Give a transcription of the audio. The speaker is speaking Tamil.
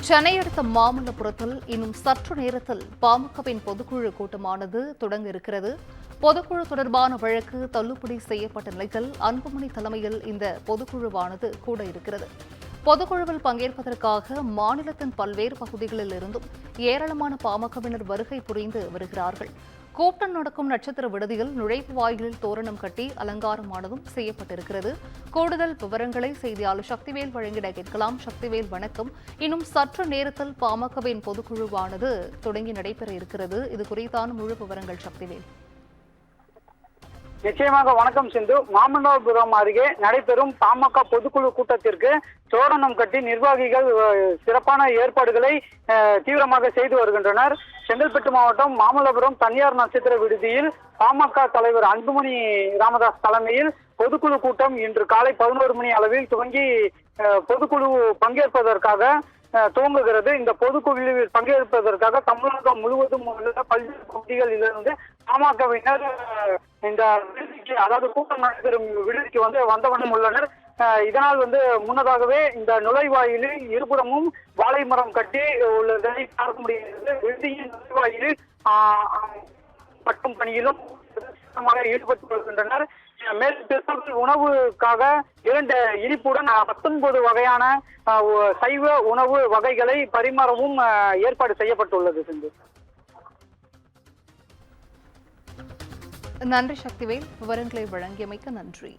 சென்னை அடுத்த மாமல்லபுரத்தில் இன்னும் சற்று நேரத்தில் பாமகவின் பொதுக்குழு கூட்டமானது தொடங்க இருக்கிறது. பொதுக்குழு தொடர்பான வழக்கு தள்ளுபடி செய்யப்பட்ட நிலையில் அன்புமணி தலைமையில் இந்த பொதுக்குழுவானது கூட இருக்கிறது. பொதுக்குழுவில் பங்கேற்பதற்காக மாநிலத்தின் பல்வேறு பகுதிகளில் இருந்தும் ஏராளமான பாமகவினர் வருகை புரிந்து வருகிறார்கள். கூட்டம் நடக்கும் நட்சத்திர விடுதியில் நுழைவு வாயிலில் தோரணம் கட்டி அலங்காரமானதும் செய்யப்பட்டிருக்கிறது. கூடுதல் விவரங்களை செய்தியாளர் சக்திவேல் வழங்கிட கேட்கலாம். சக்திவேல், வணக்கம். இன்னும் சற்று நேரத்தில் பாமகவின் பொதுக்குழுவானது தொடங்கி நடைபெற இருக்கிறது. இது குறித்தான முழு விவரங்கள் சக்திவேல். நிச்சயமாக வணக்கம் சிந்து. மாமல்லபுரம் அருகே நடைபெறும் பாமக பொதுக்குழு கூட்டத்திற்கு தோரணம் கட்டி நிர்வாகிகள் சிறப்பான ஏற்பாடுகளை தீவிரமாக செய்து வருகின்றனர். செங்கல்பட்டு மாவட்டம் மாமல்லபுரம் தனியார் நட்சத்திர விடுதியில் பாமக தலைவர் அன்புமணி ராமதாஸ் தலைமையில் பொதுக்குழு கூட்டம் இன்று காலை 11 மணி அளவில் துவங்கி பொதுக்குழு பங்கேற்பதற்காக துவங்குகிறது. இந்த பொதுக்குழுவில் பங்கேற்பதற்காக தமிழகம் முழுவதும் உள்ள பல்வேறு பகுதிகளிலிருந்து பாமகவினர் இந்த விடுதிக்கு, அதாவது கூட்டம் நடைபெறும் விடுதிக்கு வந்த வண்ணம் உள்ளனர். இதனால் முன்னதாகவே இந்த நுழைவாயிலில் இருபுறமும் வாழை மரம் கட்டி உள்ளதை பார்க்க முடிகிறது. விடுதியின் நுழைவாயிலில் கட்டும் பணியிலும் ஈடுபட்டு வருகின்றனர். மேல் உணவுக்காக 2 இனிப்புடன் 19 வகையான சைவ உணவு வகைகளை பரிமாறவும் ஏற்பாடு செய்யப்பட்டுள்ளது. சிந்து, நன்றி சக்திவேல். விவரங்களை வழங்கியமைக்கு நன்றி.